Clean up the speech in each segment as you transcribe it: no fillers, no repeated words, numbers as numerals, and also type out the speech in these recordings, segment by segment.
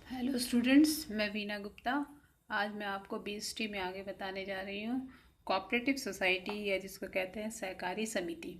Hello students, मैं वीना गुप्ता। आज मैं आपको बीएसटी में आगे बताने जा रही हूँ कोऑपरेटिव सोसाइटी या जिसको कहते हैं सहकारी समिति।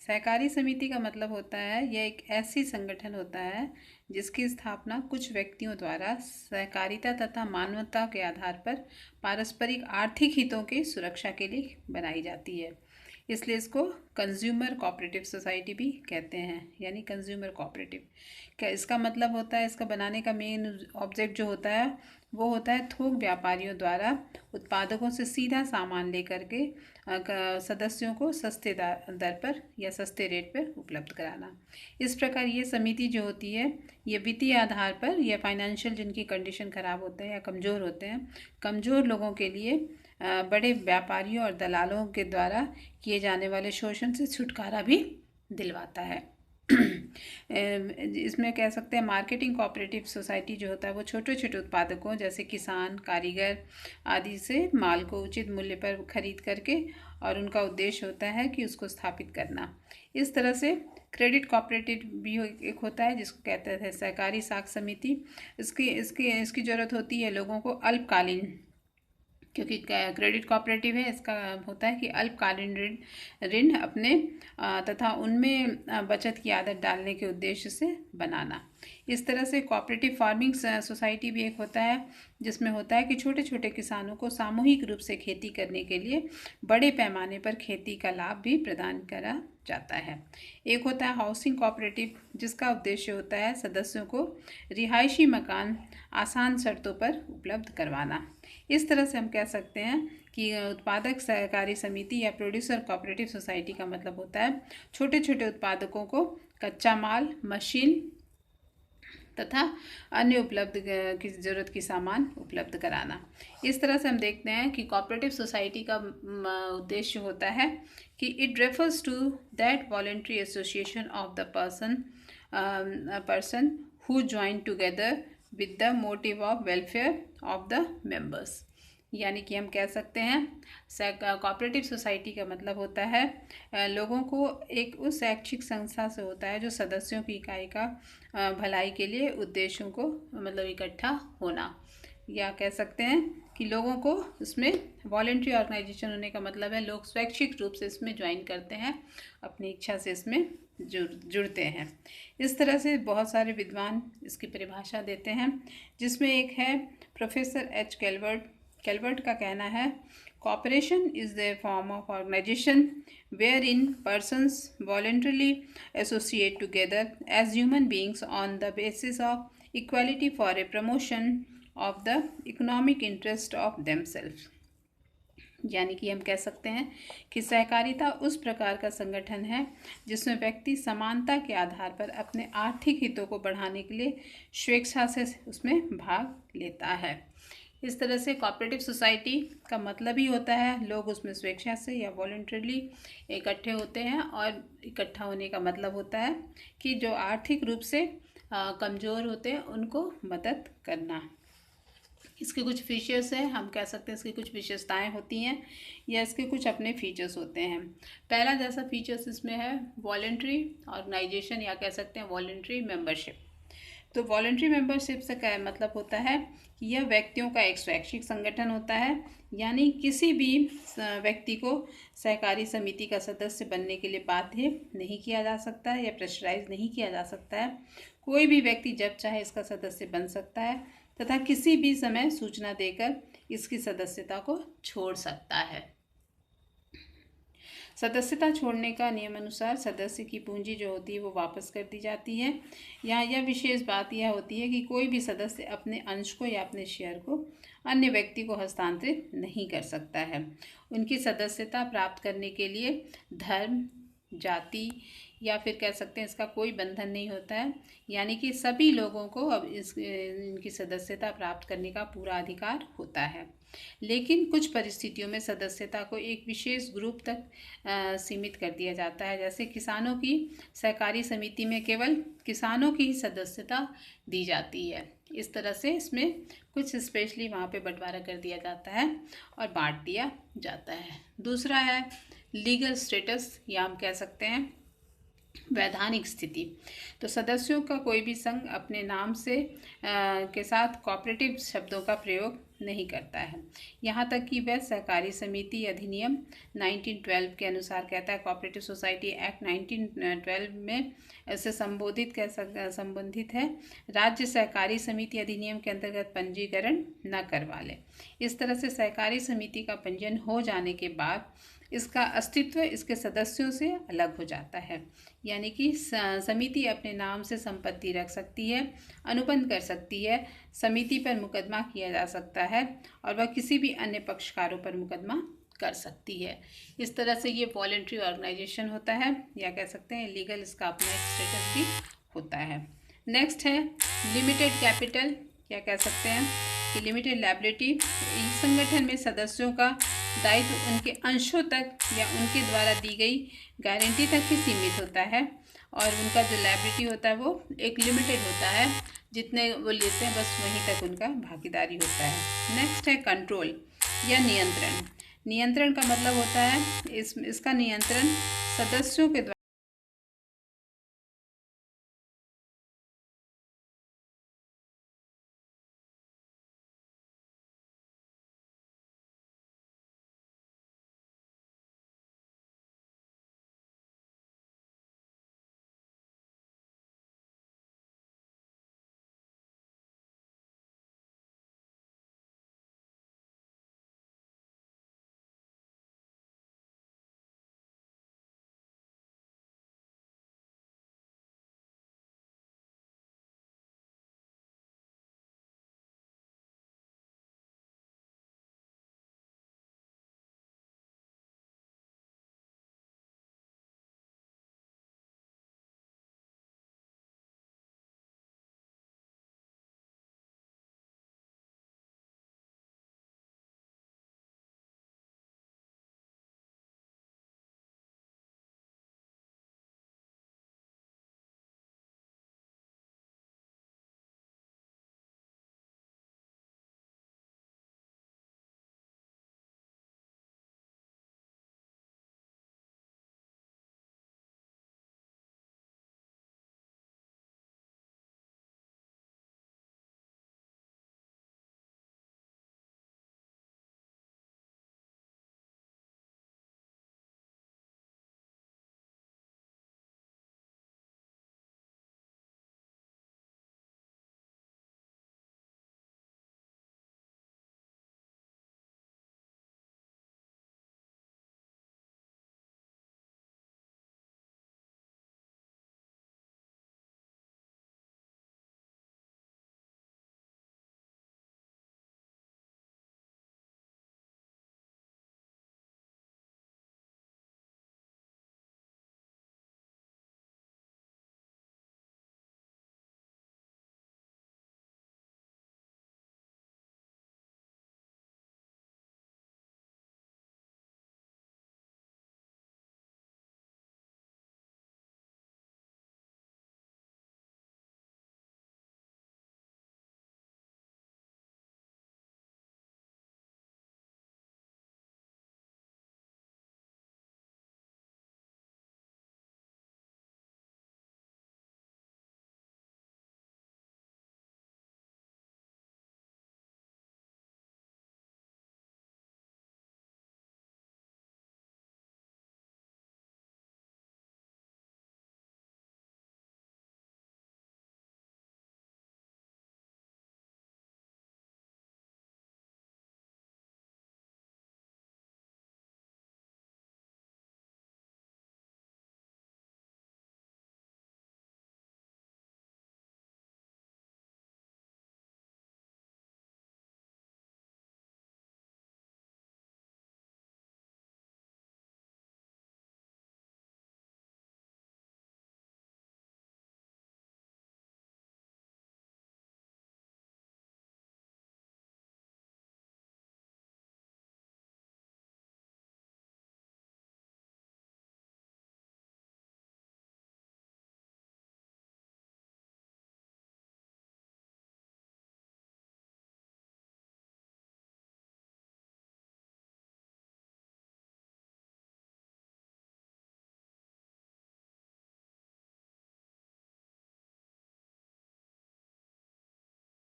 सहकारी समिति का मतलब होता है यह एक ऐसी संगठन होता है जिसकी स्थापना कुछ व्यक्तियों द्वारा सहकारिता तथा मानवता के आधार पर पारस्परिक आर्थिक हितों की सुरक्षा के लिए बनाई जाती है। इसलिए इसको कंज्यूमर कोऑपरेटिव सोसाइटी भी कहते हैं, यानी कंज्यूमर कोऑपरेटिव। क्या इसका मतलब होता है? इसका बनाने का मेन ऑब्जेक्ट जो होता है वो होता है थोक व्यापारियों द्वारा उत्पादकों से सीधा सामान लेकर के सदस्यों को सस्ते दर पर या सस्ते रेट पर उपलब्ध कराना। इस प्रकार ये समिति जो होती है ये वित्तीय आधार पर या फाइनेंशियल जिनकी कंडीशन ख़राब होते हैं या कमज़ोर होते हैं, कमज़ोर लोगों के लिए बड़े व्यापारियों और दलालों के द्वारा किए जाने वाले शोषण से छुटकारा भी दिलवाता है। इसमें कह सकते हैं मार्केटिंग कोऑपरेटिव सोसाइटी जो होता है वो छोटे छोटे उत्पादकों जैसे किसान, कारीगर आदि से माल को उचित मूल्य पर खरीद करके, और उनका उद्देश्य होता है कि उसको स्थापित करना। इस तरह से क्रेडिट कोऑपरेटिव भी एक होता है जिसको कहते हैं सहकारी साख समिति। इसकी ज़रूरत होती है लोगों को अल्पकालीन, क्योंकि क्रेडिट कोऑपरेटिव है, इसका होता है कि अल्पकालीन ऋण ऋण अपने तथा उनमें बचत की आदत डालने के उद्देश्य से बनाना। इस तरह से कोऑपरेटिव फार्मिंग सोसाइटी भी एक होता है जिसमें होता है कि छोटे छोटे किसानों को सामूहिक रूप से खेती करने के लिए बड़े पैमाने पर खेती का लाभ भी प्रदान करा जाता है। एक होता है हाउसिंग कोऑपरेटिव जिसका उद्देश्य होता है सदस्यों को रिहायशी मकान आसान शर्तों पर उपलब्ध करवाना। इस तरह से हम कह सकते हैं कि उत्पादक सहकारी समिति या प्रोड्यूसर कोऑपरेटिव सोसाइटी का मतलब होता है छोटे छोटे उत्पादकों को कच्चा माल, मशीन तथा अन्य उपलब्ध की ज़रूरत की सामान उपलब्ध कराना। इस तरह से हम देखते हैं कि कोऑपरेटिव सोसाइटी का उद्देश्य होता है कि it refers to that voluntary association of the person who join together with the motive of welfare of the members. यानी कि हम कह सकते हैं कोऑपरेटिव सोसाइटी का मतलब होता है लोगों को एक उस शैक्षिक संस्था से होता है जो सदस्यों की इकाई का भलाई के लिए उद्देश्यों को मतलब इकट्ठा होना, या कह सकते हैं कि लोगों को इसमें वॉलेंट्री ऑर्गेनाइजेशन होने का मतलब है लोग स्वैच्छिक रूप से इसमें ज्वाइन करते हैं, अपनी इच्छा से इसमें जुड़ते हैं। इस तरह से बहुत सारे विद्वान इसकी परिभाषा देते हैं, जिसमें एक है प्रोफेसर एच कैलवर्ट का कहना है cooperation is the form of organisation where in persons voluntarily associate together as human beings on the basis of equality for a promotion of the economic interest of themselves। यानी कि हम कह सकते हैं कि सहकारिता उस प्रकार का संगठन है जिसमें व्यक्ति समानता के आधार पर अपने आर्थिक हितों को बढ़ाने के लिए स्वेच्छा से उसमें भाग लेता है। इस तरह से कोऑपरेटिव सोसाइटी का मतलब ही होता है लोग उसमें स्वेच्छा से या वॉलंटरली इकट्ठे होते हैं, और इकट्ठा होने का मतलब होता है कि जो आर्थिक रूप से कमज़ोर होते हैं उनको मदद करना। इसके कुछ फीचर्स हैं, हम कह सकते हैं इसकी कुछ विशेषताएं होती हैं या इसके कुछ अपने फीचर्स होते हैं। पहला जैसा फीचर्स इसमें है वॉलंटरी ऑर्गेनाइजेशन, या कह सकते हैं वॉलंटरी मेंबरशिप। तो वॉलंटरी मेंबरशिप से क्या मतलब होता है कि यह व्यक्तियों का एक स्वैच्छिक संगठन होता है, यानी किसी भी व्यक्ति को सहकारी समिति का सदस्य बनने के लिए बाध्य नहीं किया जा सकता है या प्रेशराइज नहीं किया जा सकता है। कोई भी व्यक्ति जब चाहे इसका सदस्य बन सकता है तथा किसी भी समय सूचना देकर इसकी सदस्यता को छोड़ सकता है। सदस्यता छोड़ने का नियमानुसार सदस्य की पूंजी जो होती है वो वापस कर दी जाती है। यहाँ यह विशेष बात यह होती है कि कोई भी सदस्य अपने अंश को या अपने शेयर को अन्य व्यक्ति को हस्तांतरित नहीं कर सकता है। उनकी सदस्यता प्राप्त करने के लिए धर्म, जाति या फिर कह सकते हैं इसका कोई बंधन नहीं होता है, यानी कि सभी लोगों को अब इनकी सदस्यता प्राप्त करने का पूरा अधिकार होता है। लेकिन कुछ परिस्थितियों में सदस्यता को एक विशेष ग्रुप तक सीमित कर दिया जाता है। जैसे किसानों की सहकारी समिति में केवल किसानों की ही सदस्यता दी जाती है। इस तरह से इसमें कुछ स्पेशली वहाँ पे बंटवारा कर दिया जाता है और बांट दिया जाता है। दूसरा है लीगल स्टेटस, या हम कह सकते हैं वैधानिक स्थिति। तो सदस्यों का कोई भी संघ अपने नाम से के साथ कोऑपरेटिव शब्दों का प्रयोग नहीं करता है, यहाँ तक कि वह सहकारी समिति अधिनियम 1912 के अनुसार कहता है, कोऑपरेटिव सोसाइटी एक्ट 1912 में से संबंधित है, राज्य सहकारी समिति अधिनियम के अंतर्गत पंजीकरण न करवा ले। इस तरह से सहकारी समिति का पंजीयन हो जाने के बाद इसका अस्तित्व इसके सदस्यों से अलग हो जाता है, यानी कि समिति अपने नाम से संपत्ति रख सकती है, अनुबंध कर सकती है, समिति पर मुकदमा किया जा सकता है और वह किसी भी अन्य पक्षकारों पर मुकदमा कर सकती है। इस तरह से ये वॉलंटरी ऑर्गेनाइजेशन होता है, या कह सकते हैं लीगल इसका अपना एक स्टेटस भी होता है। नेक्स्ट है लिमिटेड कैपिटल, क्या कह सकते हैं कि लिमिटेड लायबिलिटी। इस संगठन में सदस्यों का दायित्व उनके अंशों तक या उनके द्वारा दी गई गारंटी तक ही सीमित होता है और उनका जो लायबिलिटी होता है वो एक लिमिटेड होता है, जितने वो लेते हैं बस वहीं तक उनका भागीदारी होता है। नेक्स्ट है कंट्रोल या नियंत्रण। नियंत्रण का मतलब होता है इसका नियंत्रण सदस्यों के द्वारा